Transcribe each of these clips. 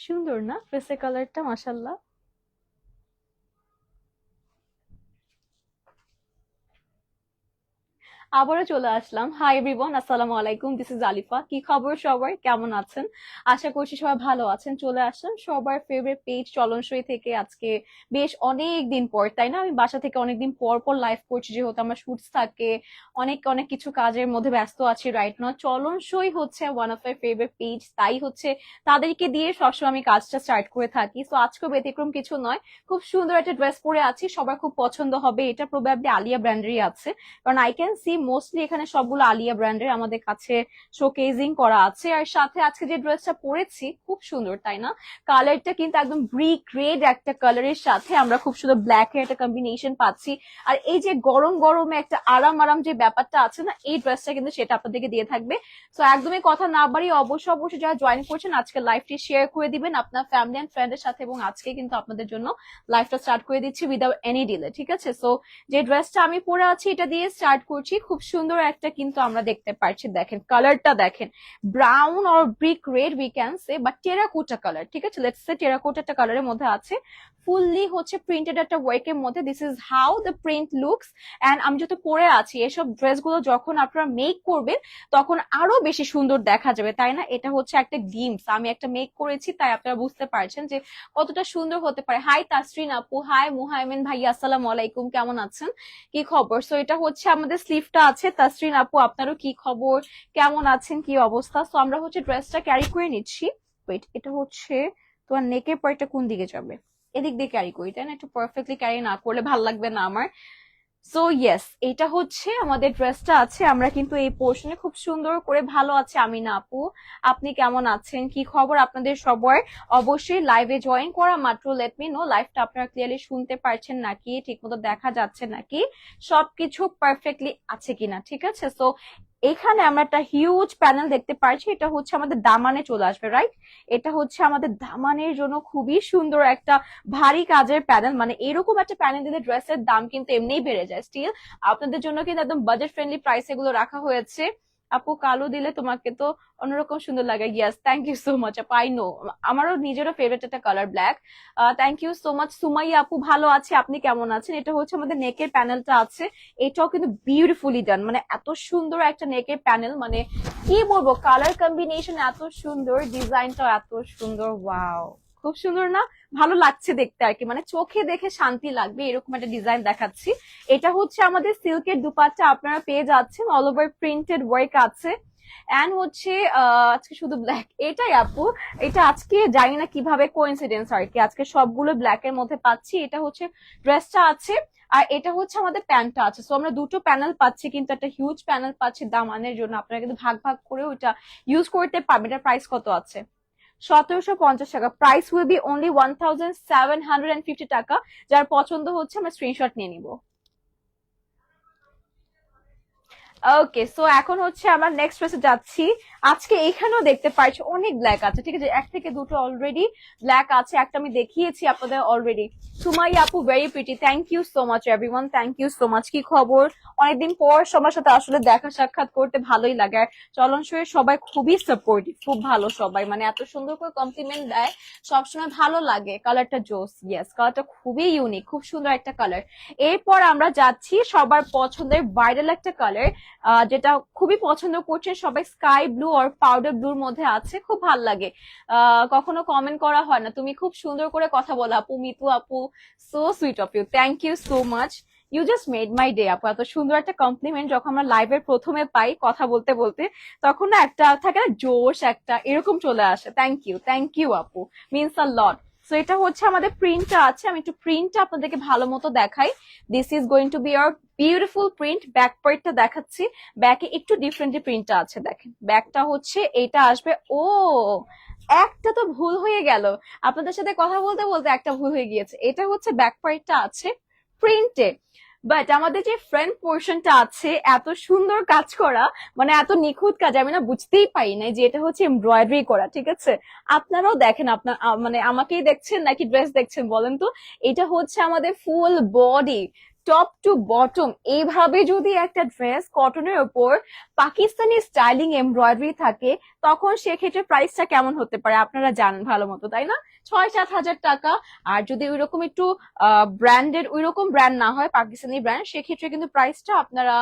সুন্দর না ড্রেসের কালারটা, মাশাল্লাহ। আবারও চলে আসলাম। হাই এভরিওয়ান, আসসালামু আলাইকুম, দিস ইজ আলিফা। কি খবর সবার, কেমন আছেন? আশা করছি সবাই ভালো আছেন। চলে আসলাম সবার ফেভারিট পেজ চলনসই থেকে। আজকে বেশ অনেক দিন পর, তাই না? আমি বাসা থেকে অনেকদিন পর পর লাইভ করছি, যেহেতু আমার শুটস থাকে, অনেক অনেক কিছু কাজের মধ্যে ব্যস্ত আছি রাইট নাও। চলনসই হচ্ছে one of my favourite page, তাই হচ্ছে তাদেরকে দিয়ে সবসময় আমি কাজটা স্টার্ট করে থাকি। তো আজকেও ব্যতিক্রম কিছু নয়। খুব সুন্দর একটা ড্রেস পরে আছি, সবার খুব পছন্দ হবে। এটা প্রবাবলি আলিয়া ব্র্যান্ডেরই আছে, কারণ আই ক্যান সি মোস্টলি এখানে সবগুলো আলিয়া ব্র্যান্ডের আমাদের কাছে শোকেজিং করা আছে। আর সাথে আজকে যে ড্রেসটা পরেছি খুব সুন্দর, তাই না? কালারটা কিন্তু একদম ব্রিক রেড একটা কালারের সাথে আমরা খুব সুন্দর ব্ল্যাক এর একটা কম্বিনেশন পাচ্ছি। আর এই যে গরম গরমে একটা আরাম আরাম যে ব্যাপারটা আছে না, এই ড্রেসটা কিন্তু সেটা আপনাদেরকে দিয়ে থাকবে। তো একদমই কথা না বাড়িয়ে অবশ্যই অবশ্যই যারা জয়েন করছেন আজকে লাইভটি শেয়ার করে দিবেন আপনার ফ্যামিলি এন্ড ফ্রেন্ডের সাথে, এবং আজকে কিন্তু আপনাদের জন্য লাইভটা স্টার্ট করে দিচ্ছি উইদাউট এনি ডিলে, ঠিক আছে? সো যে ড্রেসটা আমি পরে আছি এটা দিয়ে স্টার্ট করছি। খুব সুন্দর একটা কিন্তু আমরা দেখতে পাচ্ছি, দেখেন কালারটা দেখেন, brown or brick red we can say, but terracotta colour, ঠিক আছে? লেটস সে টেরাকোটা একটা কালারের মধ্যে আছে, ফুললি হচ্ছে প্রিন্টেড একটা ওয়ার্কের মধ্যে। This is how the print looks. And আমি যত পরে আছি এসব ড্রেসগুলো যখন আপনারা মেক করবেন তখন আরো বেশি সুন্দর দেখা যাবে, তাই না? এটা হচ্ছে একটা গ্লিমস, আমি একটা মেক করেছি তাই আপনারা বুঝতে পারছেন যে কতটা সুন্দর হতে পারে। হাই তাসরিন আপু, হাই মুহাইমিন ভাই, আসসালামু আলাইকুম, কেমন আছেন? কি খবর? সো এটা হচ্ছে আমাদের স্লিভটা আছে। তাসরিন আপু, আপনারও কি খবর, কেমন আছেন, কি অবস্থা? সো আমরা হচ্ছে ড্রেসটা ক্যারি করে নিচ্ছি। ওয়েট, এটা হচ্ছে তোমার নেকের পয়েন্টটা কোন দিকে যাবে? এদিক দিয়ে ক্যারি করি, তাই না? একটু পারফেক্টলি ক্যারি না করলে ভাল লাগবে না আমার। সো ইয়েস, এটা হচ্ছে আমাদের ড্রেসটা আছে। আমরা কিন্তু এই পোর্শনে খুব সুন্দর করে ভালো আছে। আমিনা আপু, আপনি কেমন আছেন, কি খবর আপনাদের সবার? অবশ্যই লাইভে জয়েন করা মাত্র লেট মি নো লাইভটা আপনারা ক্লিয়ারলি শুনতে পারছেন নাকি, ঠিকমতো দেখা যাচ্ছে নাকি, সবকিছু পারফেক্টলি আছে কিনা, ঠিক আছে? সো এখানে আমরা একটা হিউজ প্যানেল দেখতে পাচ্ছি, এটা হচ্ছে আমাদের দামানে চলে আসবে, রাইট? এটা হচ্ছে আমাদের দামানের জন্য খুবই সুন্দর একটা ভারী কাজের প্যানেল। মানে এরকম একটা প্যানেল দিলে ড্রেসের দাম কিন্তু এমনিই বেড়ে যায়। স্টিল আপনাদের জন্য কিন্তু একদম বাজেট ফ্রেন্ডলি প্রাইস এগুলো রাখা হয়েছে। আপু কালো দিলে তোমাকে তো অন্যরকম সুন্দর লাগে। Yes, thank you so much আপু, আই নো আমারও নিজেরও ফেভারিট একটা colour black. Thank you so much. Sumaiya আপু, ভালো আছে, আপনি কেমন আছেন? এটা হচ্ছে আমাদের নেকের প্যানেলটা আছে, এটাও কিন্তু বিউটিফুলি ডান। মানে এত সুন্দর একটা নেকের প্যানেল, মানে কি বলবো, কালার কম্বিনেশন এত সুন্দর, ডিজাইনটাও এত সুন্দর, ওয়াও, খুব সুন্দর না? ভালো লাগছে দেখতে আর কি, মানে চোখে দেখে শান্তি লাগবে এরকম একটা ডিজাইন দেখাচ্ছি। এটা হচ্ছে আমাদের সিল্কের দুপাট্টা, আপনারা পেয়ে যাচ্ছেন, অল ওভার প্রিন্টেড ওয়ার্ক আছে। এন্ড হচ্ছে আজকে শুধু ব্ল্যাক, এটাই আপু। এটা আজকে জানি না কিভাবে কোইন্সিডেন্স আর কি, আজকে সবগুলো ব্ল্যাক এর মধ্যে পাচ্ছি। এটা হচ্ছে ড্রেসটা আছে, আর এটা হচ্ছে আমাদের প্যান্টটা আছে। সো আমরা দুটো প্যানেল পাচ্ছি, কিন্তু একটা হিউজ প্যানেল পাচ্ছি দামানের জন্য। আপনারা কিন্তু ভাগ ভাগ করে ওইটা ইউজ করতে পারবেন। এটার প্রাইস কত আছে? 1750 টাকা। প্রাইস উইল বি অনলি 1750 টাকা। যার পছন্দ হচ্ছে আমরা স্ক্রিনশট নিয়ে নিব। ওকে, সো এখন হচ্ছে আমরা নেক্সট ড্রেসে যাচ্ছি। আজকে এখানেও দেখতে পাচ্ছি অনেক ব্ল্যাক আছে, ঠিক আছে? এক থেকে দুটো অলরেডি ব্ল্যাক আছে, একটা আমি দেখিয়েছি আপনাদের অলরেডি। সুমাই আপু, very pretty, thank you so much everyone, thank you so much. কি খবর? অনেকদিন পর সবার সাথে আসলে দেখা সাক্ষাৎ করতে ভালোই লাগে। আর চলন শোয়ের সবাই খুবই সাপোর্টিভ, খুব ভালো সবাই, মানে এত সুন্দর করে কমপ্লিমেন্ট দেয়, সবসময় ভালো লাগে। কালারটা জোস, ইয়েস, কালারটা খুবই ইউনিক, খুব সুন্দর একটা কালার। এরপর আমরা যাচ্ছি সবার পছন্দের ভাইরাল একটা কালার, যেটা খুবই পছন্দ করছে সবাই, স্কাই ব্লু আর পাউডার ব্লুর মধ্যে আছে, খুব ভাল লাগে। কখনো কমেন্ট করা হয় না, তুমি খুব সুন্দর করে কথা বলো আপু, মিতু আপু, so sweet of you, thank you so much. You just made my day আপু। এত সুন্দর একটা কমপ্লিমেন্ট যখন আমরা লাইভের প্রথমে পাই কথা বলতে বলতে, তখন না একটা থাকে না জোশ, একটা এরকম চলে আসে। থ্যাংক ইউ আপু, মিনস আ লট। সো এটা হচ্ছে আমাদের প্রিন্টটা আছে, আমি একটু প্রিন্টটা আপনাদেরকে ভালো মতো দেখাই। This is going to B hour beautiful print. Back পার্টটা দেখাচ্ছি, ব্যাকে একটু ডিফারেন্ট প্রিন্টটা আছে, দেখেন ব্যাকটা হচ্ছে এটা আসবে। ও, একটা তো ভুল হয়ে গেল, আপনাদের সাথে কথা বলতে বলতে একটা ভুল হয়ে গিয়েছে। এটা হচ্ছে ব্যাক পার্টটা আছে প্রিন্টে, বাট আমাদের যে ফ্রন্ট পোর্শনটা আছে এত সুন্দর কাজ করা, মানে এত নিখুঁত কাজ, আমি না বুঝতেই পারি না যে এটা হচ্ছে এমব্রয়ডারি করা, ঠিক আছে? আপনারাও দেখেন, আপনার মানে আমাকেই দেখছেন নাকি ড্রেস দেখছেন বলেন তো? এটা হচ্ছে আমাদের full body top to bottom এইভাবে যদি একটা ড্রেস কটনের উপর পাকিস্তানি স্টাইলিং এমব্রয়ডারি থাকে, তখন সেক্ষেত্রে প্রাইসটা কেমন হতে পারে আপনারা জানেন ভালো মতো, তাই না? 6-7 হাজার টাকা। আর যদি ওইরকম একটু ব্র্যান্ডেড, ওইরকম ব্র্যান্ড না হয় পাকিস্তানি ব্র্যান্ড, সেক্ষেত্রে কিন্তু প্রাইসটা আপনারা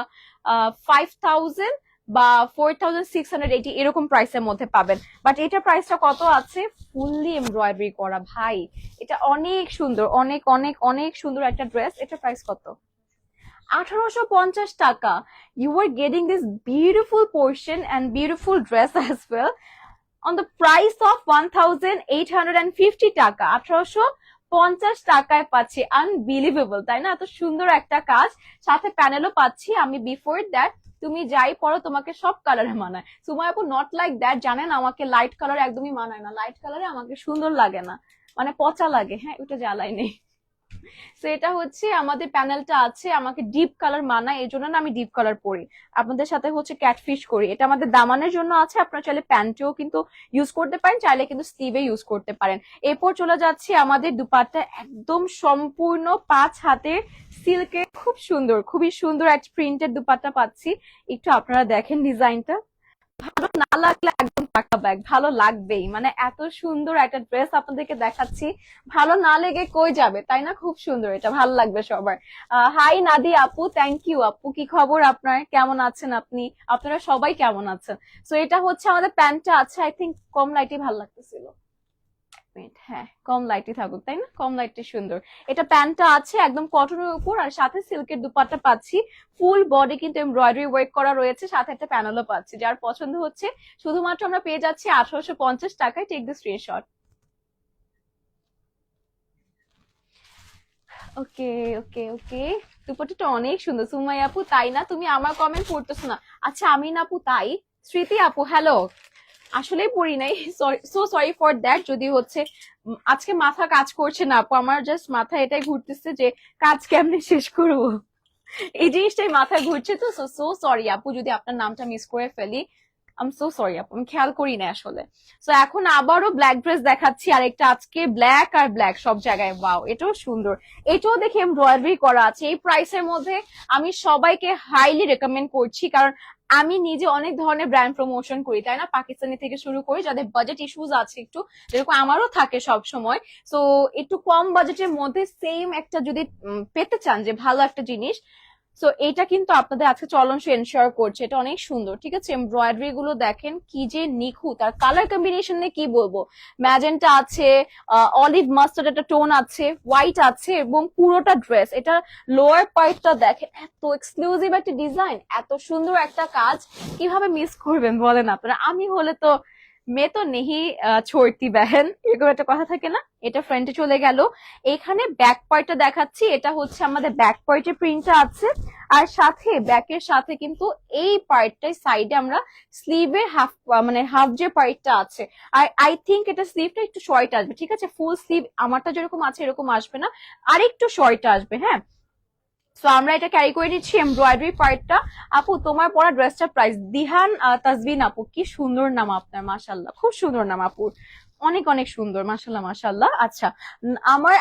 5,000 বা 4,680 এরকম প্রাইসের মধ্যে পাবেন। বাট এটা প্রাইসটা কত আছে? ফুললি এমব্রয়ডারি করা ভাই, এটা অনেক সুন্দর, অনেক অনেক অনেক সুন্দর একটা ড্রেস। এটা প্রাইস কত? 1850 টাকা। You are getting this beautiful portion and beautiful dress as well on the price of 1,850 টাকা। 1850 টাকায় পাচ্ছি, আনবিলিভেবল তাই না? এত সুন্দর একটা কাজ, সাথে প্যানেলও পাচ্ছি আমি। বিফোর দ্যাট তুমি যাই পরো তোমাকে সব কালারে মানায়। সুমাই আপু নট লাইক দ্যাট, জানেন আমাকে লাইট কালার একদমই মানায় না, লাইট কালারে আমাকে সুন্দর লাগে না, মানে পচা লাগে। হ্যাঁ, ওটা জ্বালাই নেই। তো এটা হচ্ছে আমাদের প্যানেলটা আছে, আমাকে ডিপ কালার মানায়, এই জন্য না আমি ডিপ কালার পরি, আপনাদের সাথে হচ্ছে ক্যাটফিশ করি। এটা আমাদের দামানের জন্য আছে, আপনারা চাইলে প্যান্টেও কিন্তু ইউজ করতে পারেন, চাইলে কিন্তু স্লিভে ইউজ করতে পারেন। এরপর চলে যাচ্ছে আমাদের দুপাট্টা, একদম সম্পূর্ণ 5 হাতের সিল্কের, খুব সুন্দর, খুবই সুন্দর একটা প্রিন্টেড দুপাট্টা পাচ্ছি। একটু আপনারা দেখেন ডিজাইনটা, ভালো না লাগলে একদম টাকা ব্যাগ, ভালো লাগবেই। মানে এত সুন্দর একটা ড্রেস আপনাদেরকে দেখাচ্ছি, ভালো না লেগে কই যাবে, তাই না? খুব সুন্দর, এটা ভালো লাগবে সবার। হাই নাদি আপু, থ্যাংক ইউ আপু। কি খবর আপনার, কেমন আছেন আপনি? আপনারা সবাই কেমন আছেন? তো এটা হচ্ছে আমাদের প্যান্টটা আছে, আই থিঙ্ক কম লাইটই ভালো লাগতেছিল। হ্যাঁ, কম লাইটই থাকুক, তাই না? কম লাইটে সুন্দর। এটা প্যান্টটা আছে একদম কটনের উপর, আর সাথে সিল্কের দুপাট্টা পাচ্ছি। ফুল বডি কিন্তু এমব্রয়ডারি ওয়ার্ক করা রয়েছে, সাথে একটা প্যানেলও পাচ্ছি। যার পছন্দ হচ্ছে শুধুমাত্র আমরা পেয়ে যাচ্ছি 1850 টাকায়। Take the screenshot. Okay okay okay, দুপাট্টাটা অনেক সুন্দর। সুমাই আপু তাই না, তুমি আমার কমেন্ট পড়তেছো না? আচ্ছা আমিন আপু তাই। স্মৃতি আপু হ্যালো, আসলেই পড়ি নাই, সো সরি ফর দ্যাট। যদি হচ্ছে আজকে মাথা কাজ করছে না আপু, আমার জাস্ট মাথা এটাই ঘুরতেছে যে কাজ কেমনে শেষ করবো, এই জিনিসটাই মাথায় ঘুরছে। তো সো সরি আপু যদি আপনার নামটা মিস করে ফেলি, আম সো সরি আপু, আমি খেয়াল করি না আসলে। সো এখন আবারও ব্ল্যাক ড্রেস দেখাচ্ছি, আর একটা আজকে ব্ল্যাক আর ব্ল্যাক সব জায়গায়। ওয়াও, এটাও সুন্দর, এটাও দেখে এমব্রয়ডারি করা আছে। এই প্রাইসের মধ্যে আমি সবাইকে হাইলি রেকমেন্ড করছি, কারণ আমি নিজে অনেক ধরনের ব্র্যান্ড প্রমোশন করি, তাই না? পাকিস্তানি থেকে শুরু করি, যাদের বাজেট ইস্যুস আছে একটু, যেরকম আমারও থাকে সব সময়। সো একটু কম বাজেটের মধ্যে সেম একটা যদি পেতে চান যে ভালো একটা জিনিস, সো এটা কিন্তু আপনাদের আজকে চলন এনশিওর করছে। এটা অনেক সুন্দর, ঠিক আছে? এমব্রয়ডারি গুলো দেখেন কি যে নিখুঁত, আর কালার কম্বিনেশন নিয়ে কি বলবো। ম্যাজেন্টা আছে, অলিভ মাস্টার্ড একটা টোন আছে, হোয়াইট আছে, এবং পুরোটা ড্রেস, এটা লোয়ার পার্টটা দেখেন, এত এক্সক্লুসিভ একটা ডিজাইন, এত সুন্দর একটা কাজ, কিভাবে মিস করবেন বলেন আপনারা? আমি হলে তো মে তো নেহি ছোড়তি বেহেন, এরকম একটা কথা থাকে না? এটা ফ্রন্টে চলে গেল। এখানে ব্যাক পার্টটা দেখাচ্ছি, এটা হচ্ছে আমাদের ব্যাক পার্টের প্রিন্টটা আছে, আর সাথে ব্যাকের সাথে কিন্তু এই পার্টটাই সাইডে আমরা স্লিভের হাফ, মানে হাফ যে পার্টটা আছে, আর আই থিঙ্ক এটা স্লিভটা একটু শর্ট আসবে, ঠিক আছে? ফুল স্লিভ আমারটা যেরকম আছে এরকম আসবে না, আর একটু শর্ট আসবে। হ্যাঁ, সো আমরা এটা ক্যারি করে নিচ্ছি এমব্রয়ডারি পার্টটা। আপু তোমার পরা ড্রেসটার প্রাইস? দিহান তাজবিন আপু, কি সুন্দর নাম আপনার, মাশাল্লাহ, খুব সুন্দর নাম আপুর, অনেক অনেক সুন্দর, মাশাল্লাহ মাশাল্লাহ। আচ্ছা,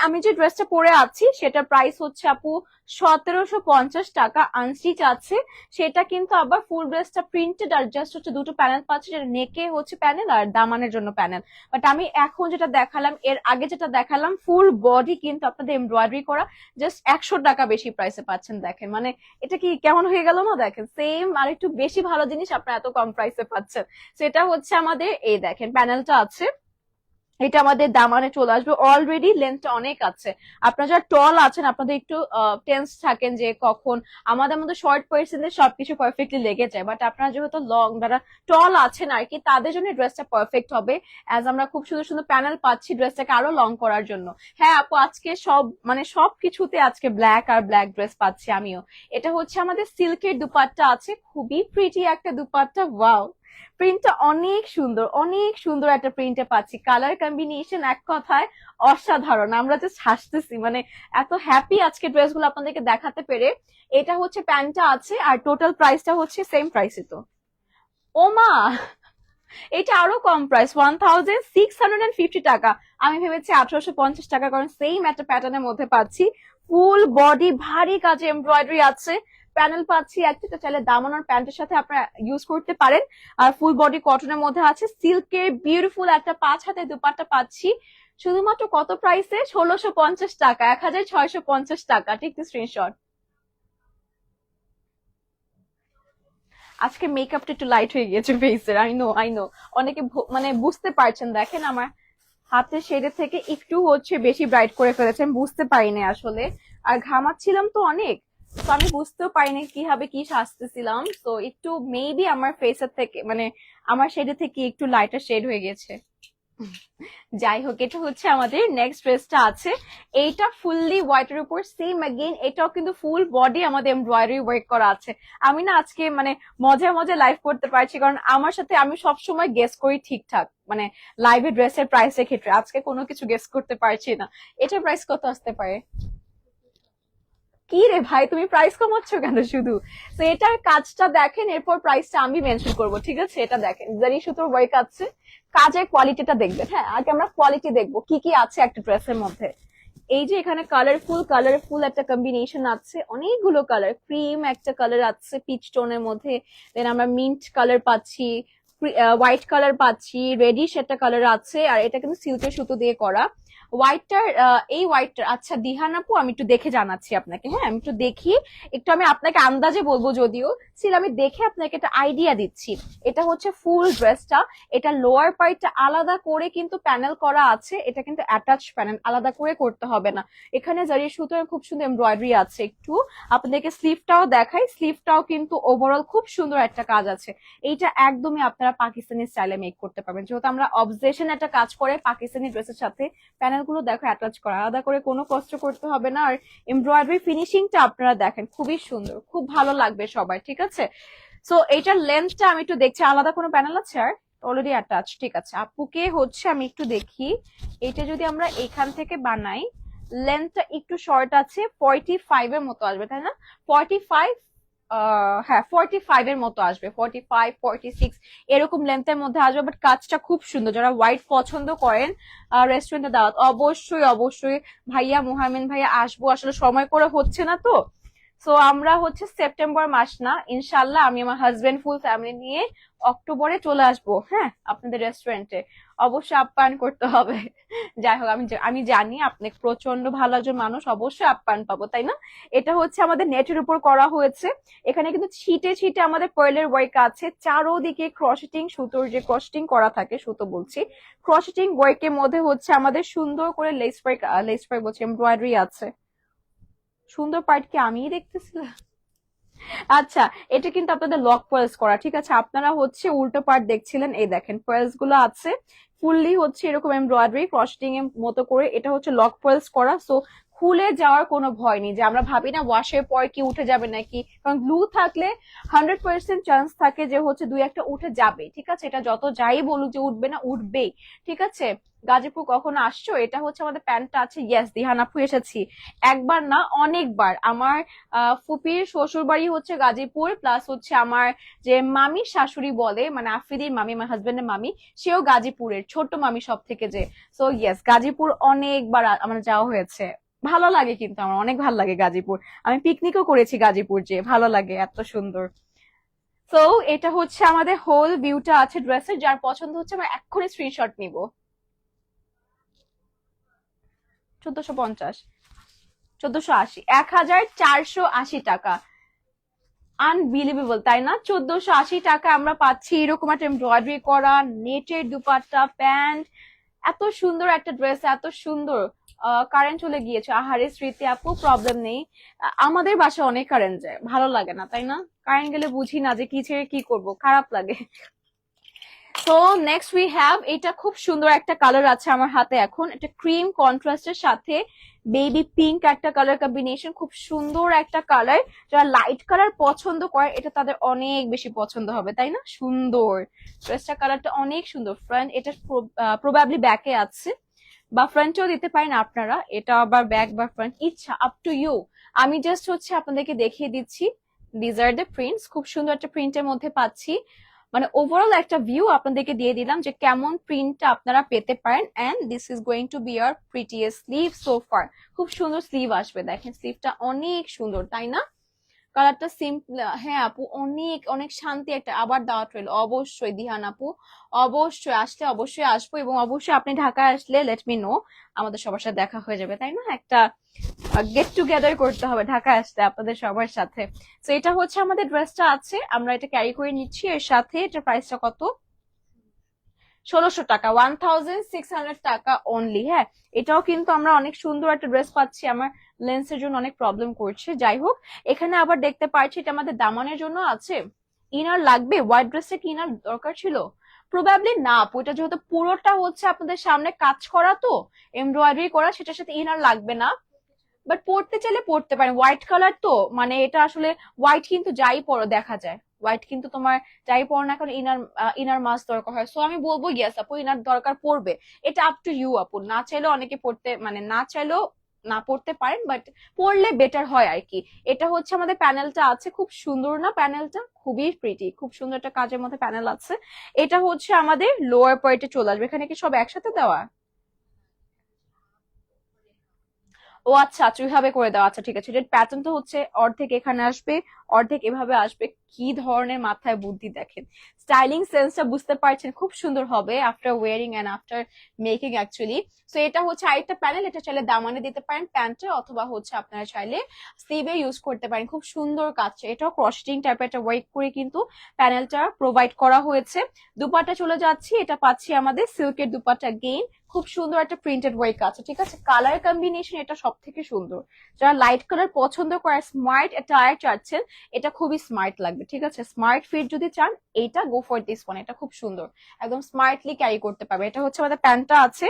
আমি যে ড্রেসটা পরে আছি সেটার প্রাইস হচ্ছে আপু 1750 টাকা, আনস্টিচ আছে। সেটা কিন্তু আবার ফুল ড্রেসটা প্রিন্টেড, আর জাস্ট হচ্ছে দুটো প্যানেল পাচ্ছি, যেটা নেকে হচ্ছে প্যানেল আর দামানের জন্য প্যানেল। বাট আমি এখন যেটা দেখালাম, এর আগে যেটা দেখালাম, ফুল বডি কিন্তু আপনাদের এমব্রয়ডারি করা, জাস্ট 100 টাকা বেশি প্রাইসে পাচ্ছেন। দেখেন মানে এটা কি কেমন হয়ে গেল না? দেখেন সেম আর একটু বেশি ভালো জিনিস আপনারা এত কম প্রাইসে পাচ্ছেন। সেটা হচ্ছে আমাদের, এই দেখেন প্যানেলটা আছে, এটা আমাদের দামানে চলে আসবে। অলরেডি লেন্থটা অনেক আছে, আপনারা যারা টল আছেন আপনাদের একটু টেন্স থাকেন যে কখন আমাদের মধ্যে শর্ট পার্সেন্টে সবকিছু পারফেক্টলি লেগে যায়, বাট আপনারা যেহেতু লং, যারা টল আছেন আর কি, তাদের জন্য ড্রেসটা পারফেক্ট হবে। অ্যাজ আমরা খুব সুন্দর সুন্দর প্যানেল পাচ্ছি ড্রেসটাকে আরো লং করার জন্য। হ্যাঁ আপু, আজকে সব মানে সব কিছুতে আজকে ব্ল্যাক আর ব্ল্যাক ড্রেস পাচ্ছি আমিও। এটা হচ্ছে আমাদের সিল্কের দুপাট্টা আছে, খুবই প্রিটি একটা দুপাট্টা। ওয়াও, প্রিন্টটা অনেক সুন্দর, অনেক সুন্দর একটা প্রিন্টে পাচ্ছি। কালার কম্বিনেশন এক কথায় অসাধারণ, আমরা জাস্ট হাসতেছি, মানে এত হ্যাপি আজকে ড্রেসগুলো আপনাদেরকে দেখাতে পেরে। এটা হচ্ছে প্যান্টটা আছে, আর টোটাল প্রাইসটা হচ্ছে সেম প্রাইসে। তো ও মা, এটা আরো কম প্রাইস, 1650 টাকা। আমি ভেবেছি 1850 টাকা, কারণ সেম একটা প্যাটার্নের মধ্যে পাচ্ছি। ফুল বডি ভারী কাজে এমব্রয়ডারি আছে, প্যানেল পাচ্ছি একটা, চাইলে দামানোর প্যান্টের সাথে আপনারা ইউজ করতে পারেন। আর ফুল বডি কটনের মধ্যে আছে, সিল্কের বিউটিফুল একটা 5 হাতে দুপাট্টা পাচ্ছি শুধুমাত্র কত প্রাইসে? 1650 টাকা, 1650 টাকা। ঠিক স্ক্রিনশট। আজকে মেকআপটা একটু লাইট হয়ে গিয়েছে ফেসের, আই নো অনেকে মানে বুঝতে পারছেন, দেখেন আমার হাতের শেডের থেকে একটু হচ্ছে বেশি ব্রাইট করে ফেলেছেন, বুঝতে পারিনি আসলে। আর ঘামাচ্ছিলাম তো অনেক, তো আমি বুঝতেও পারিনি কিভাবে কি সাজতেছিলাম, তো একটু মেবি আমার ফেসের থেকে মানে আমার শেডের থেকে একটু লাইটার শেড হয়ে গেছে। যাই হোক, এটা হচ্ছে আমাদের নেক্সট ড্রেসটা আছে, এইটা ফুললি হোয়াইটের উপর সেম अगेन, এটাও কিন্তু ফুল বডি আমাদের এমব্রয়ডারি ওয়ার্ক করা আছে। আমি না আজকে মানে মজায় মজায় লাইভ করতে পারছি, কারণ আমার সাথে আমি সব সময় গেস করি ঠিকঠাক, মানে লাইভে ড্রেসের প্রাইসের ক্ষেত্রে আজকে কোনো কিছু গেস করতে পারছি না। এটার প্রাইস কত আসতে পারে? কি রে ভাই, তুমি প্রাইস কমাচ্ছ কেন শুধু? তো এটার কাজটা দেখেন, এরপর প্রাইসটা আমি মেনশন করবো, ঠিক আছে? এটা দেখেন, জারি সুতোর ওয়ার্ক আছে, কাজের কোয়ালিটিটা দেখবেন। হ্যাঁ, আগে আমরা কোয়ালিটি দেখবো কি কি আছে একটা ড্রেসের মধ্যে। এই যে এখানে কালারফুল একটা কম্বিনেশন আছে, অনেকগুলো কালার, ক্রিম একটা কালার আছে পিচ টোনের মধ্যে, দেন আমরা মিন্ট কালার পাচ্ছি, হোয়াইট কালার পাচ্ছি, রেডিশ একটা কালার আছে, আর এটা কিন্তু সিল্কের সুতো দিয়ে করা। হোয়াইটটার এই হোয়াইটটার, আচ্ছা দিহান আপু আমি একটু দেখে জানাচ্ছি আপনাকে, হ্যাঁ আমি একটু দেখি, একটু আমি আপনাকে আন্দাজে বলবো, যদিও স্টিল আমি দেখে আপনাকে একটা আইডিয়া দিচ্ছি। এটা হচ্ছে ফুল ড্রেসটা, এটা লোয়ার পার্টটা আলাদা করে কিন্তু প্যানেল করা আছে, এটা কিন্তু অ্যাটাচ প্যানেল, আলাদা করে করতে হবে না। এখানে জারির সুতোর খুব সুন্দর এমব্রয়ডারি আছে, একটু আপনাদেরকে স্লিভটাও দেখাই, স্লিভটাও কিন্তু ওভারঅল খুব সুন্দর একটা কাজ আছে। এইটা একদমই আপনারা পাকিস্তানি স্টাইলে মেক করতে পারবেন, যেহেতু আমরা অবজেশন একটা কাজ করে পাকিস্তানি ড্রেসের সাথে প্যানেল গুলো দেখো অ্যাটাচ করা, আলাদা করে কোনো কষ্ট করতে হবে না। আর এমব্রয়ডারি ফিনিশিংটা আপনারা দেখেন, খুবই সুন্দর, খুব ভালো লাগবে সবার, ঠিক আছে? সো এইটার লেন্থটা আমি একটু দেখছি, আলাদা কোনো প্যানেল আছে আর অলরেডি অ্যাটাচ, ঠিক আছে? আপুকে হচ্ছে আমি একটু দেখি, এটা যদি আমরা এখান থেকে বানাই, লেন্থটা একটু শর্ট আছে, 45 এর মতো আসবে তাই না? 45, হ্যাঁ 45 এর মতো আসবে, 45 46 এরকম লেন্থের মধ্যে আসবে। বাট কাজটা খুব সুন্দর, যারা হোয়াইট পছন্দ করেন, রেস্টুরেন্টে দাওয়াত, অবশ্যই ভাইয়া, মুহামিন ভাইয়া আসবো, আসলে সময় করে হচ্ছে না তো। সো আমরা হচ্ছে সেপ্টেম্বর মাস না, ইনশাল্লাহ আমি আমার হাজবেন্ড ফুল ফ্যামিলি নিয়ে অক্টোবরে চলে আসবো, হ্যাঁ আপনাদের রেস্টুরেন্টে, অবশ্যই আপ্যায়ন করতে হবে। যাই হোক, আমি জানি আপনি প্রচন্ড ভালো একজন মানুষ, অবশ্যই আপ্যায়ন পাবো, তাই না? এটা হচ্ছে আমাদের নেটের উপর করা হয়েছে, এখানে কিন্তু ছিটে ছিটে আমাদের পার্লের ওয়ার্ক আছে, চারোদিকে ক্রসেটিং সুতোর যে ক্রসেটিং করা থাকে, সুতো বলছি, ক্রসেটিং ওয়ার্কের মধ্যে হচ্ছে আমাদের সুন্দর করে লেস ওয়ার্ক বলছি, এমব্রয়ডারি আছে। সুন্দর পার্ট কি আমিই দেখতেছিলাম? আচ্ছা, এটা কিন্তু আপনাদের লক পার্লস করা, ঠিক আছে? আপনারা হচ্ছে উল্টো পার্ট দেখছিলেন, এই দেখেন পার্লস গুলো আছে, ফুললি হচ্ছে এরকম এমব্রয়ডারি ক্রসটিং এর মতো করে, এটা হচ্ছে লক পার্লস করা। সো খুলে যাওয়ার কোনো ভয় নেই, যে আমরা ভাবি না ওয়াশের পর কি উঠে যাবে নাকি, কারণ গ্লু থাকলে 100% চান্স থাকে যে হচ্ছে দুই একটা উঠে যাবে, ঠিক আছে? এটা যত যাই বলুক যে উঠবে না, উঠবেই, ঠিক আছে? গাজীপুর কখনো আসছো? এটা হচ্ছে আমাদের প্যান্টটা আছে, ইয়েস দিহান আপু এসেছি, একবার না অনেকবার। আমার ফুপির শ্বশুর বাড়ি হচ্ছে গাজীপুর, প্লাস হচ্ছে আমার যে মামি শাশুড়ি বলে, মানে আফ্রিদির মামি, আমার হাজবেন্ডের মামি, সেও গাজীপুরের, ছোট মামি সব থেকে যে। সো ইয়েস, গাজীপুর অনেকবার আমার যাওয়া হয়েছে, ভালো লাগে, কিন্তু আমার অনেক ভালো লাগে গাজীপুর, আমি পিকনিকও করেছি গাজীপুর, যে ভালো লাগে, এত সুন্দর। তো এটা হচ্ছে আমাদের হোল ভিউটা আছে ড্রেসের, যার পছন্দ হচ্ছে আমরা এক্ষুনি স্ক্রিনশট নিব। 1450, 1480, 1480 টাকা, আনবিলিভেবল তাই না? 1480 টাকা আমরা পাচ্ছি এরকম একটা এমব্রয়ডারি করা নেটের দুপাট্টা প্যান্ট, এত সুন্দর একটা ড্রেস, এত সুন্দর। কারেন্ট চলে গিয়েছে, আহারে স্মৃতি আপু, প্রবলেম নেই, আমাদের বাসায় অনেক কারেন্ট যায়, ভালো লাগে না তাই না? কারেন্ট গেলে বুঝি না যে কি ছেড়ে কি করব, খারাপ লাগে। তো নেক্সট উই হ্যাভ, এটা খুব সুন্দর একটা কালার আছে আমার হাতে এখন, এটা ক্রিম কন্ট্রাস্টের সাথে বেবি পিঙ্ক একটা কালার কম্বিনেশন, খুব সুন্দর একটা কালার, যারা লাইট কালার পছন্দ করে এটা তাদের অনেক বেশি পছন্দ হবে, তাই না? সুন্দর ড্রেসটা, কালারটা অনেক সুন্দর। ফ্রন্ট এটা প্রবাবলি ব্যাকে আছে, বা ফ্রন্টেও দিতে পারেন আপনারা, এটা আবার ব্যাক বা ফ্রন্ট ইচ্ছা, আপ টু ইউ। আমি জাস্ট হচ্ছে আপনাদেরকে দেখিয়ে দিচ্ছি, দিজ আর দ্য প্রিন্টস, খুব সুন্দর একটা প্রিন্টের মধ্যে পাচ্ছি। মানে ওভারঅল একটা ভিউ আপনাদেরকে দিয়ে দিলাম যে কেমন প্রিন্টটা আপনারা পেতে পারেন। And this is going to be your prettiest sleeve so far. খুব সুন্দর স্লিভ আসবে, দেখেন স্লিভটা অনেক সুন্দর তাই না? কালারটা সিম্পল। হ্যাঁ আপু, অনেক অনেক শান্তি একটা। আবার দাওয়াত রইল অবশ্যই দিহান আপু, অবশ্যই আসলে অবশ্যই আসবো, এবং অবশ্যই আপনি ঢাকায় আসলে লেট মি নো, আমাদের সবার সাথে দেখা হয়ে যাবে তাই না? একটা গেট টুগেদার করতে হবে ঢাকায় আসতে আপনাদের সবার সাথে। তো এটা হচ্ছে আমাদের ড্রেসটা আছে, আমরা এটা ক্যারি করে নিচ্ছি। এর সাথে এটা প্রাইসটা কত? 1600 টাকা, 1600 টাকা অনলি। হ্যাঁ, এটাও কিন্তু আমরা অনেক সুন্দর একটা ড্রেস পাচ্ছি। আমার লেন্সের জন্য অনেক প্রবলেম করছে, যাই হোক। এখানে আবার দেখতে পাচ্ছি এটা আমাদের দামানের জন্য আছে। ইনার লাগবে? হোয়াইট ড্রেসে কি ইনার দরকার ছিল? প্রবাবলি না আপু, এটা যেহেতু পুরোটা হচ্ছে আপনাদের সামনে কাজ করা, তো এমব্রয়ডারি করা, সেটার সাথে ইনার লাগবে না। বাট পড়তে চাইলে পড়তে পারেন, হোয়াইট কালার তো, মানে এটা আসলে হোয়াইট কিন্তু যাই পরো দেখা যায়। হোয়াইট কিন্তু তোমার যাই পরো না, কারণ ইনার ইনার মাস্ক দরকার হয়। সো আমি বলবো ইয়েস আপু, ইনার দরকার পড়বে। এটা আপ টু ইউ আপু, না চাইলেও অনেকে পড়তে, মানে না চাইলেও না পড়তে পারেন, বাট পড়লে বেটার হয় আর কি। এটা হচ্ছে আমাদের প্যানেলটা আছে, খুব সুন্দর না প্যানেলটা? খুবই প্রিটি, খুব সুন্দর একটা কাজের মধ্যে প্যানেল আছে। এটা হচ্ছে আমাদের লোয়ার পার্টে চলে আসবে। এখানে কি সব একসাথে দেওয়া? ও আচ্ছা আচ্ছা, ওইভাবে করে দাও। আচ্ছা ঠিক আছে, এটার প্যাটার্ন তো হচ্ছে অর্ধেক এখানে আসবে, অর্ধেক এভাবে আসবে। কি ধরনের মাথায় বুদ্ধি দেখেন! স্টাইলিং সেন্সটা বুঝতে পারছেন, খুব সুন্দর হবে after wearing and after making actually. So এটা হচ্ছে আরেকটা প্যানেল, এটা চাইলে দামানে দিতে পারেন প্যান্টে, অথবা হচ্ছে আপনারা চাইলে স্লিভে ইউজ করতে পারেন। খুব সুন্দর কাজ, এটাও ক্রসটিং টাইপের একটা ওয়ার্ক করে কিন্তু প্যানেলটা প্রোভাইড করা হয়েছে। দুপাট্টা চলে যাচ্ছি, এটা পাচ্ছি আমাদের সিল্কের দুপাট্টা গেইন। খুব সুন্দর একটা প্রিন্টেড ওয়ার্ক আছে, ঠিক আছে? কালার কম্বিনেশন এটা সব থেকে সুন্দর। যারা লাইট কালার পছন্দ করে, স্মার্ট অ্যাটায়ার চাচ্ছেন, এটা খুবই স্মার্ট লাগবে, ঠিক আছে? স্মার্ট ফিট যদি চান, এইটা গো ফর দিস ওয়ান। এটা খুব সুন্দর, একদম স্মার্টলি ক্যারি করতে পারবে। এটা হচ্ছে আমাদের প্যান্টটা আছে।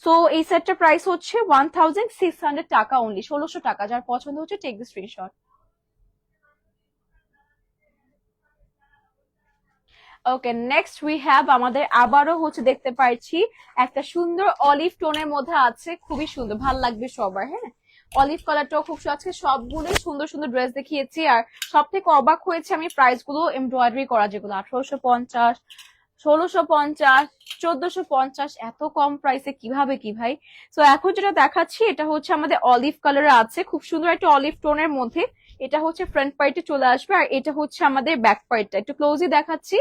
সো এই সেটটার প্রাইস হচ্ছে 1600 টাকা অনলি, 1600 টাকা। যার পছন্দ হচ্ছে take the screenshot. Okay, next we have, আমাদের আবারও হচ্ছে দেখতে পাচ্ছি একটা সুন্দর অলিভ টোনের মধ্যে আছে, খুবই সুন্দর, ভাল লাগবে সবার। হ্যাঁ, অলিভ কালারটাও খুব আজকে সবগুলোই সুন্দর সুন্দর ড্রেস দেখিয়েছি। আর সব থেকে অবাক হয়েছে আমি প্রাইস গুলো, এমব্রয়ডারি করা যেগুলো 1850, 1650, 1450, এত কম প্রাইসে কিভাবে কি ভাই? তো এখন যেটা দেখাচ্ছি এটা হচ্ছে আমাদের অলিভ কালারে আছে, খুব সুন্দর একটা অলিভ টোনের মধ্যে। এটা হচ্ছে ফ্রন্ট পার্টে চলে আসবে, আর এটা হচ্ছে আমাদের ব্যাক পার্টটা। একটু ক্লোজলি দেখাচ্ছি।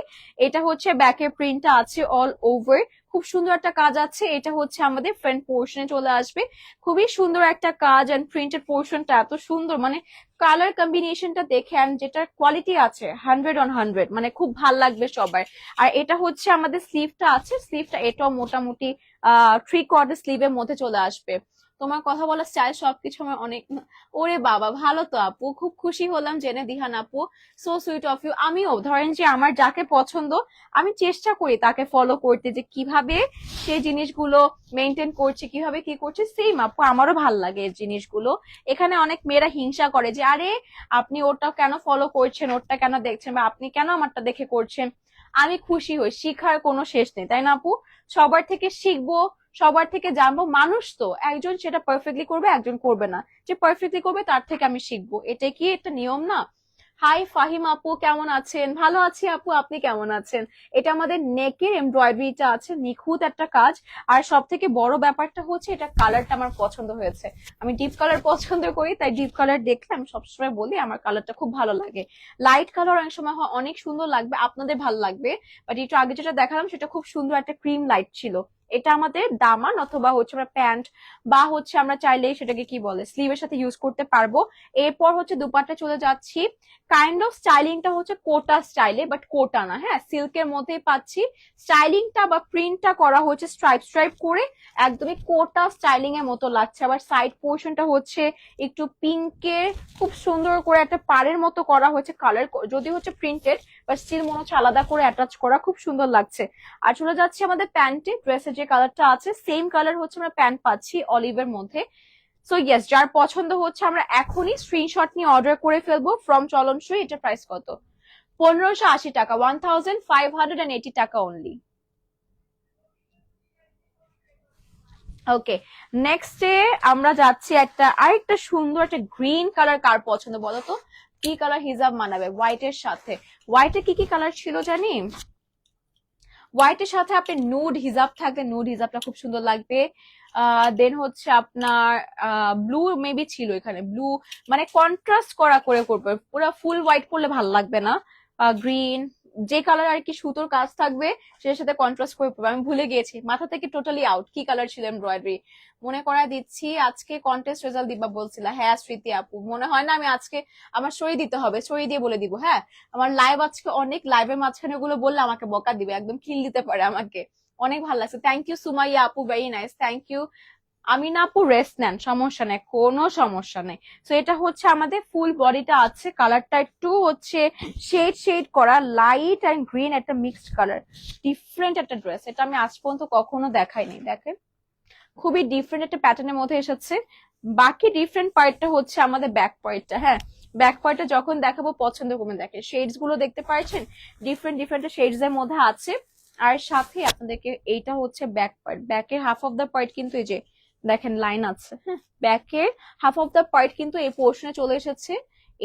এটা হচ্ছে ব্যাকের প্রিন্টটা আছে অল ওভার, খুব সুন্দর একটা কাজ আছে। এটা হচ্ছে আমাদের ফ্রন্ট পোর্শনে চলে আসবে, খুবই সুন্দর একটা কাজ। এন্ড প্রিন্টেড পোর্শনটা এত সুন্দর, মানে কালার কম্বিনেশনটা দেখে, এন্ড যেটার কোয়ালিটি আছে 100/100, মানে খুব ভাল লাগবে সবার। আর এটা হচ্ছে আমাদের স্লিভটা আছে, স্লিভটা এটাও মোটামুটি 3/4 স্লিভের মধ্যে চলে আসবে। তোমার কথা বলার স্টাইল সবকিছু আমার অনেক, ওরে বাবা ভালো তো আপু, খুব খুশি হলাম জেনে দিহান আপু। So sweet of you. আমিও ধরেন যে আমার যাকে পছন্দ, আমি চেষ্টা করি তাকে ফলো করতে, যে কিভাবে সেই জিনিসগুলো মেনটেন করছে, কিভাবে কি করছে। সেম আপু, আমারও ভাল লাগে এই জিনিসগুলো। এখানে অনেক মেয়েরা হিংসা করে যে আরে আপনি ওটা কেন ফলো করছেন, ওরটা কেন দেখছেন, বা আপনি কেন আমারটা দেখে করছেন। আমি খুশি হই, শিখার কোনো শেষ নেই তাই না আপু? সবার থেকে শিখবো, সবার থেকে জানবো। মানুষ তো একজন সেটা পারফেক্টলি করবে, একজন করবে না। যে পারফেক্টলি করবে তার থেকে আমি শিখবো, এটা কি একটা নিয়ম না? হাই ফাহিম আপু, কেমন আছেন? ভালো আছি আপু, আপনি কেমন আছেন? এটা আমাদের নেকের এমব্রয়ডারিটা আছে, নিখুঁত একটা কাজ। আর সব থেকে বড় ব্যাপারটা হচ্ছে এটা কালারটা আমার পছন্দ হয়েছে। আমি ডিপ কালার পছন্দ করি, তাই ডিপ কালার দেখলে আমি সবসময় বলি আমার কালারটা খুব ভালো লাগে। লাইট কালার অনেক সময় হয় অনেক সুন্দর লাগবে, আপনাদের ভালো লাগবে। বাট একটু আগে যেটা দেখালাম সেটা খুব সুন্দর একটা ক্রিম লাইট ছিল। এটা আমাদের দামান অথবা হচ্ছে আমরা প্যান্ট, বা হচ্ছে আমরা চাইলে সেটাকে কি বলে স্লিভের সাথে ইউজ করতে পারবো। এরপর হচ্ছে দুপাট্টা চলে যাচ্ছি। কাইন্ড অফ স্টাইলিংটা হচ্ছে কোটা স্টাইলে, বাট কোটা না, হ্যাঁ সিল্কের মধ্যেই পাচ্ছি। স্টাইলিংটা বা প্রিন্টটা করা হচ্ছে স্ট্রাইপ স্ট্রাইপ করে, একদমই কোটা স্টাইলিং এর মতো লাগছে। আবার সাইড পোর্শনটা হচ্ছে একটু পিঙ্কের, খুব সুন্দর করে একটা পাড়ের মতো করা হয়েছে। কালার যদি হচ্ছে প্রিন্টেড, বাট স্টিল মনে হচ্ছে আলাদা করে অ্যাটাচ করা, খুব সুন্দর লাগছে। আর চলে যাচ্ছে আমাদের প্যান্টে, ড্রেসের যে কালারটা আছে সেম কালার হচ্ছে আমরা প্যান্ট পাচ্ছি অলিভের মধ্যে। সো ইয়েস, যার পছন্দ হচ্ছে আমরা এখনই স্ক্রিনশট নিয়ে অর্ডার করে ফেলবো ফ্রম চলনসই। এটা প্রাইস কত? 1580 টাকা, 1580 টাকা অনলি। ওকে, নেক্সটে আমরা যাচ্ছি আরেকটা সুন্দর একটা গ্রিন কালার। কার পছন্দ বলো তো? কি কালার হিজাব মানাবে হোয়াইটের সাথে? হোয়াইটে কি কি কালার ছিল জানি? হোয়াইটের সাথে আপনি নুড হিজাব থাকলে নুড হিজাবটা খুব সুন্দর লাগবে। দেন হচ্ছে আপনার ব্লু মেবি ছিল এখানে, ব্লু মানে কন্ট্রাস্ট করা করে করবে, পুরো ফুল হোয়াইট করলে ভালো লাগবে না। গ্রিন, যে কালার আর কি সুতোর কাজ থাকবে সেটার সাথে কন্ট্রাস্ট করে পড়বে। আমি ভুলে গিয়েছি, মাথা থেকে টোটালি আউট কি কালার ছিল এমব্রয়ডারি। মনে করায় দিচ্ছি, আজকে কন্টেস্ট রেজাল্ট দিবা বলছিলা। হ্যাঁ স্মৃতি আপু, মনে হয় না আমি আজকে, আমার স্টোরি দিতে হবে, স্টোরি দিয়ে বলে দিব। হ্যাঁ, আমার লাইভ আজকে অনেক, লাইভের মাঝখানে ওগুলো বললে আমাকে বকা দিবে, একদম কিল দিতে পারে আমাকে। অনেক ভালো লাগছে, থ্যাংক ইউ সুমাইয়া আপু, very nice, thank you. Amina আপু রেস্ট নেন, সমস্যা নেই, কোনো সমস্যা নেই। তো এটা হচ্ছে আমাদের ফুল বডিটা আছে, কালারটা একটু হচ্ছে শেড শেড করা, লাইট অ্যান্ড গ্রিন একটা মিক্সড কালার, ডিফারেন্ট একটা ড্রেস। এটা আমি আজ পর্যন্ত কখনো দেখাইনি, দেখেন খুবই ডিফারেন্ট একটা প্যাটার্নের মধ্যে এসেছে। বাকি ডিফারেন্ট পার্টটা হচ্ছে আমাদের ব্যাক পার্টটা। হ্যাঁ, ব্যাক পার্টটা যখন দেখাবো পছন্দ করবেন। দেখেন শেডস গুলো দেখতে পাচ্ছেন, ডিফারেন্ট ডিফারেন্ট শেডস এর মধ্যে আছে। আর সাথে আপনাদেরকে এইটা হচ্ছে ব্যাক পার্ট, ব্যাকের হাফ অফ দ্য পার্ট কিন্তু এই যে দেখেন লাইন আছে। হ্যাঁ, ব্যাকের হাফ অফ দ্য পার্ট কিন্তু এই পোর্শনে চলে এসেছে।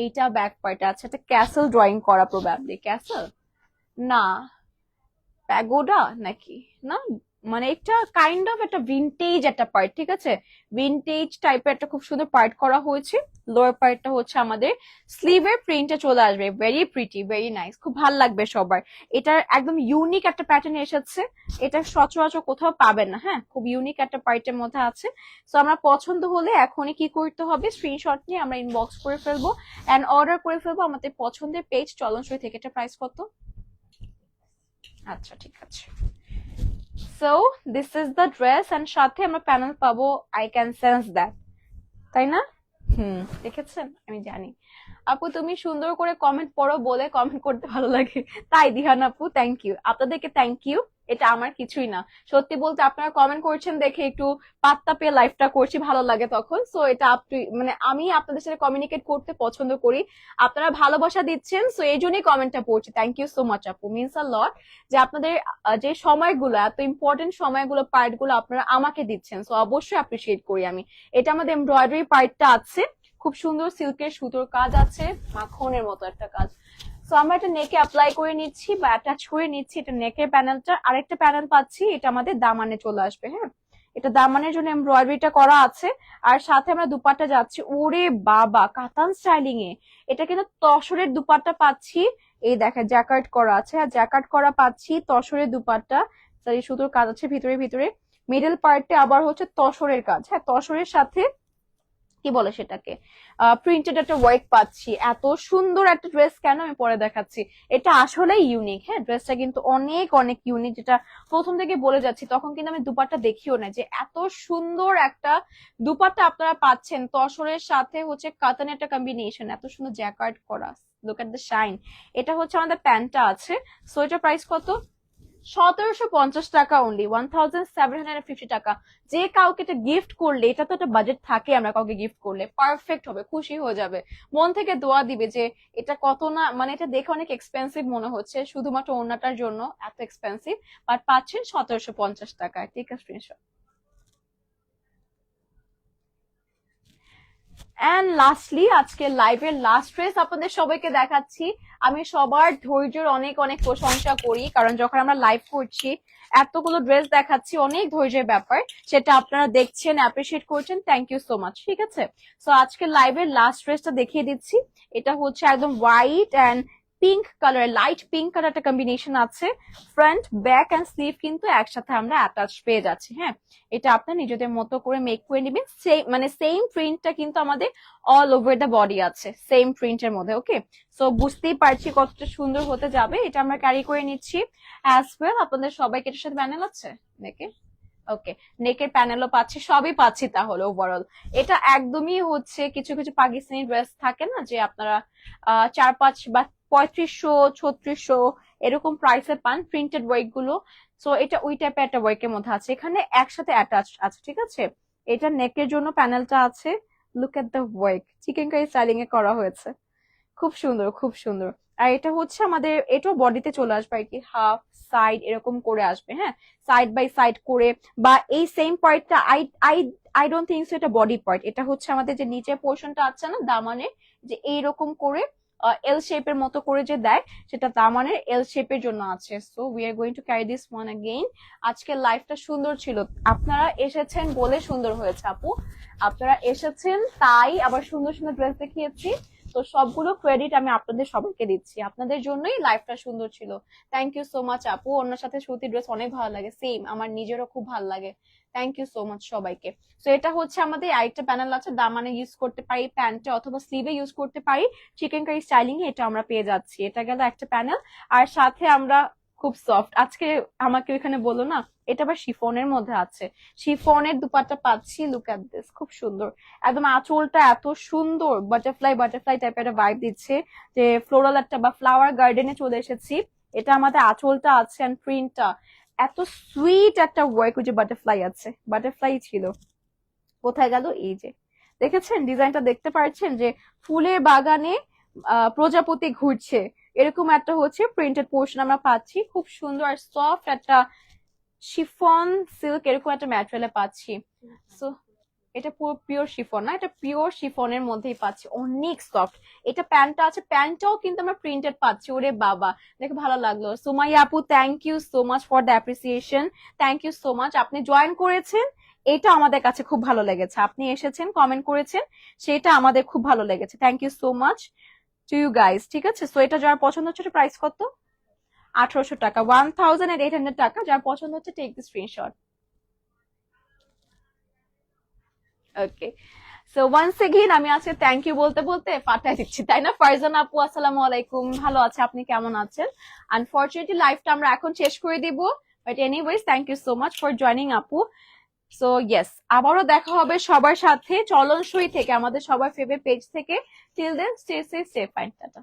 এইটা ব্যাক পার্ট আছে, একটা ক্যাসেল ড্রয়িং করা, প্রবাবলি ক্যাসেল না প্যাগোডা নাকি, না মানে একটা কাইন্ড অফ একটা ভিনটেজ একটা পার্ট, ঠিক আছে, ভিনটেজ টাইপের একটা খুব সুন্দর পার্ট করা হয়েছে। লোয়ার পার্টটা হচ্ছে আমাদের স্লিভের প্রিন্টে চলে আসবে, ভেরি প্রিটি, ভেরি নাইস, খুব ভালো লাগবে সবার। এটার একদম ইউনিক একটা প্যাটার্ন এসেছে, এটা সচরাচর কোথাও পাবেন না। হ্যাঁ, খুব ইউনিক একটা পার্টের মধ্যে আছে। তো আমরা পছন্দ হলে এখনই কি করতে হবে, স্ক্রিনশট নিয়ে আমরা ইনবক্স করে ফেলবো এন্ড অর্ডার করে ফেলবো আমাদের পছন্দের পেজ চলনসই থেকে। এটা প্রাইস কত? আচ্ছা ঠিক আছে। So this is the dress and সাথে আমরা প্যানেল পাবো, আই ক্যান সেন্স দ্যাট, তাই না? দেখেছেন, আমি জানি। আপু তুমি সুন্দর করে কমেন্ট পড়ো বলে কমেন্ট করতে ভালো লাগে। তাই দিহান আপু, থ্যাংক ইউ, আপনাদেরকে থ্যাংক ইউ। এটা আমার কিছুই না, সত্যি বলতে আপনারা কমেন্ট করছেন দেখে একটু পাত্তা পেয়ে লাইফটা করছি, ভালো লাগে তখন। সো এটা আপনি মানে আমি আপনাদের সাথে কমিউনিকেট করতে পছন্দ করি, আপনারা ভালোবাসা দিচ্ছেন, সো এই জন্যই কমেন্টটা পড়ছি। থ্যাংক ইউ সো মাচ আপু, মিনস আ লট যে আপনাদের যে সময়গুলো, এত ইম্পর্টেন্ট সময়গুলো, পার্ট গুলো আপনারা আমাকে দিচ্ছেন, সো অবশ্যই অ্যাপ্রিসিয়েট করি আমি। এটা আমাদের এমব্রয়ডারি পার্টটা আছে, খুব সুন্দর সিল্কের সুতোর কাজ আছে, মাখনের মতো একটা কাজ। সো আমরা এটা নেকে অ্যাপ্লাই করে নিচ্ছি বা অ্যাটাচ করে নিচ্ছি, এটা নেকের প্যানেলটা। আরেকটা প্যানেল পাচ্ছি, এটা আমাদের দামানে চলে আসবে। হ্যাঁ, এটা দামানের জন্য এমব্রয়ডারিটা করা আছে। আর সাথে আমরা দুপাট্টা যাচ্ছি, ওরে বাবা কাতান স্টাইলিং এ, এটা কিন্তু তসরের দুপাট্টা পাচ্ছি। এই দেখেন জ্যাকার্ড করা আছে, আর জ্যাকার্ড করা পাচ্ছি, তসরের দুপাট্টা, সরি সুতোর কাজ আছে ভিতরে ভিতরে। মিডল পার্টে আবার হচ্ছে তসরের কাজ। হ্যাঁ, তসরের সাথে কি বলে সেটাকে প্রিন্টেড একটা ওয়ার্ক পাচ্ছি। এত সুন্দর একটা ড্রেস, কেন আমি পরে দেখাচ্ছি। এটা আসলে ইউনিক। হ্যাঁ, ড্রেসটা কিন্তু অনেক অনেক ইউনিক, যেটা প্রথম থেকে বলে যাচ্ছি। তখন কিন্তু আমি দুপাট্টা দেখিও না যে এত সুন্দর একটা দুপাট্টা আপনারা পাচ্ছেন, তসরের সাথে হচ্ছে কাতানের একটা কম্বিনেশন, এত সুন্দর জ্যাকার্ড করা, লুক এট দ্য শাইন। এটা হচ্ছে আমাদের প্যান্টটা আছে। সো এটা প্রাইস কত? 1750 টাকা অনলি, 1750 টাকা। যে কাউকে এটা গিফট করলে, এটা তো একটা বাজেট থাকে, আমরা কাউকে গিফট করলে পারফেক্ট হবে, খুশি হয়ে যাবে, মন থেকে দোয়া দিবে যে এটা কত না, মানে এটা দেখে অনেক এক্সপেন্সিভ মনে হচ্ছে শুধুমাত্র ওড়নাটার জন্য এত এক্সপেন্সিভ, বাট পাচ্ছেন 1750 টাকায়। ঠিক আছে, স্ক্রিনশট। এন্ড লাস্টলি আজকে লাইভের লাস্ট ড্রেস আপনাদের সবাইকে দেখাচ্ছি। আমি সবার ধৈর্যের অনেক অনেক প্রশংসা করি, কারণ যখন আমরা লাইভ করছি এতগুলো ড্রেস দেখাচ্ছি, অনেক ধৈর্যের ব্যাপার, সেটা আপনারা দেখছেন, অ্যাপ্রিসিয়েট করছেন, থ্যাংক ইউ সো মাচ। ঠিক আছে, সো আজকে লাইভের লাস্ট ড্রেসটা দেখিয়ে দিচ্ছি। এটা হচ্ছে একদম white and pink colour, light pink colour একটা কম্বিনেশন আছে। ফ্রন্ট ব্যাক অ্যান্ড স্লিভ কিন্তু একসাথে আমরা অ্যাটাচ পেয়ে যাচ্ছি। হ্যাঁ, এটা আপনার নিজেদের মতো করে মেক করে নেবেন। সেম মানে সেম প্রিন্টটা কিন্তু আমাদের অল ওভার দ্য বডি আছে, সেম প্রিন্টের মধ্যে। ওকে, সো বুঝতেই পারছি কতটা সুন্দর হতে যাবে। এটা আমরা ক্যারি করে নিচ্ছি অ্যাজ ওয়েল। আপনাদের সবাইকে এটার সাথে প্যানেল আছে নেকে, ওকে, নেকের প্যানেলও পাচ্ছি, সবই পাচ্ছি। তাহলে ওভারঅল এটা একদমই হচ্ছে, কিছু কিছু পাকিস্তানি ড্রেস থাকে না যে আপনারা 4-5 বা 3500 3600 এরকম প্রাইসে পান প্রিন্টেড ওয়ার্ক গুলো। সো এটা ওই টাইপের একটা ওয়ার্কের মধ্যে আছে, এখানে একসাথে অ্যাটাচ আছে। ঠিক আছে, এটা নেকের জন্য প্যানেলটা আছে, look at the work, chicken curry styling এ করা হয়েছে, খুব সুন্দর, খুব সুন্দর। আর এটা হচ্ছে আমাদের, এটাও বডিতে চলে আসবে আর কি, হাফ সাইড এরকম করে আসবে, হ্যাঁ, সাইড বাই সাইড করে। বা এই সেম পার্টটা I I I don't think so এটা বডি পার্ট, এটা হচ্ছে আমাদের যে নিচের পোর্শনটা আছে না দামানে, যে এইরকম করে এল শেপের মতো করে যে দেয়, সেটা দামানের এল শেপের জন্য আছে। So we are going to carry this one again. আজকের লাইফটা সুন্দর ছিল, আপনারা এসেছেন বলে সুন্দর হয়েছে আপু, আপনারা এসেছেন তাই আবার সুন্দর সুন্দর ড্রেস দেখিয়েছি। তো সবগুলো ক্রেডিট আমি আপনাদের সবাইকে দিচ্ছি, আপনাদের জন্যই লাইফটা সুন্দর ছিল। থ্যাংক ইউ সো মাচ আপু, ওনার সাথে সুতি ড্রেস অনেক ভালো লাগে, সেম আমার নিজেরও খুব ভালো লাগে। থ্যাংক ইউ সো মাচ সবাইকে। তো এটা হচ্ছে আমাদের আরেকটা প্যানেল আছে, দামানে ইউজ করতে পারি, প্যান্টে অথবা স্লিভে ইউজ করতে পারি, চিকেন কারি স্টাইলিং এ এটা আমরা পেয়ে যাচ্ছি। এটা গেল একটা প্যানেল। আর সাথে আমরা খুব সফট, আজকে আমাকে ওইখানে বললো না, এটা আবার শিফনের মধ্যে আছে, শিফনের দুপাট্টা পাচ্ছি, লুক এট দিস, খুব সুন্দর। একদম আঁচলটা এত সুন্দর, বাটারফ্লাই বাটারফ্লাই টাইপের একটা ভাইব দিচ্ছে, যে ফ্লোরাল একটা বা ফ্লাওয়ার গার্ডেনে চলে এসেছি। এটা আমাদের আঁচলটা আছে, এন্ড প্রিন্টটা এত সুইট একটা ওয়ার্ক, ওই যে বাটারফ্লাই আছে, বাটারফ্লাই ছিল, কোথায় গেল, এই যে দেখেছেন ডিজাইনটা, দেখতে পাচ্ছেন যে ফুলের বাগানে প্রজাপতি ঘুরছে, এরকম একটা হচ্ছে প্রিন্টেড পোর্শন আমরা পাচ্ছি, খুব সুন্দর আর সফট একটা শিফন সিল্ক এরকম একটা ম্যাটেরিয়ালে পাচ্ছি। সো এটা পুরো পিওর শিফন না, এটা পিওর শিফনের মধ্যেই পাচ্ছি, অনেক সফট। এটা প্যান্টটা আছে, প্যান্টটাও কিন্তু আমরা প্রিন্টেড পাচ্ছি, ওরে বাবা দেখে ভালো লাগলো। সুমাইয়া আপু thank you so much for the appreciation, thank you so much. আপনি জয়েন করেছেন, এটা আমাদের কাছে খুব ভালো লেগেছে, আপনি এসেছেন কমেন্ট করেছেন, সেটা আমাদের খুব ভালো লেগেছে। Thank you so much to you guys, ঠিক আছে। সো এটা যার পছন্দ হচ্ছে, প্রাইস কত, 1800 টাকা, 1800 টাকা। যার পছন্দ হচ্ছে take the screenshot. Okay, so once again আমি আজকে থ্যাংক ইউ বলতে বলতে পাঠাই দিচ্ছি, তাই না। ফারজানা আপু আসসালামু আলাইকুম, ভালো আছে, আপনি কেমন আছেন? আনফরচুনেটলি লাইফটা আমরা এখন শেষ করে দিব, but anyways thank you so much for joining আপু। সো ইয়েস, আবারও দেখা হবে সবার সাথে চলনসই থেকে, আমাদের সবার ফেভারিট পেজ থেকে। Till then stay safe, stay fine, tata.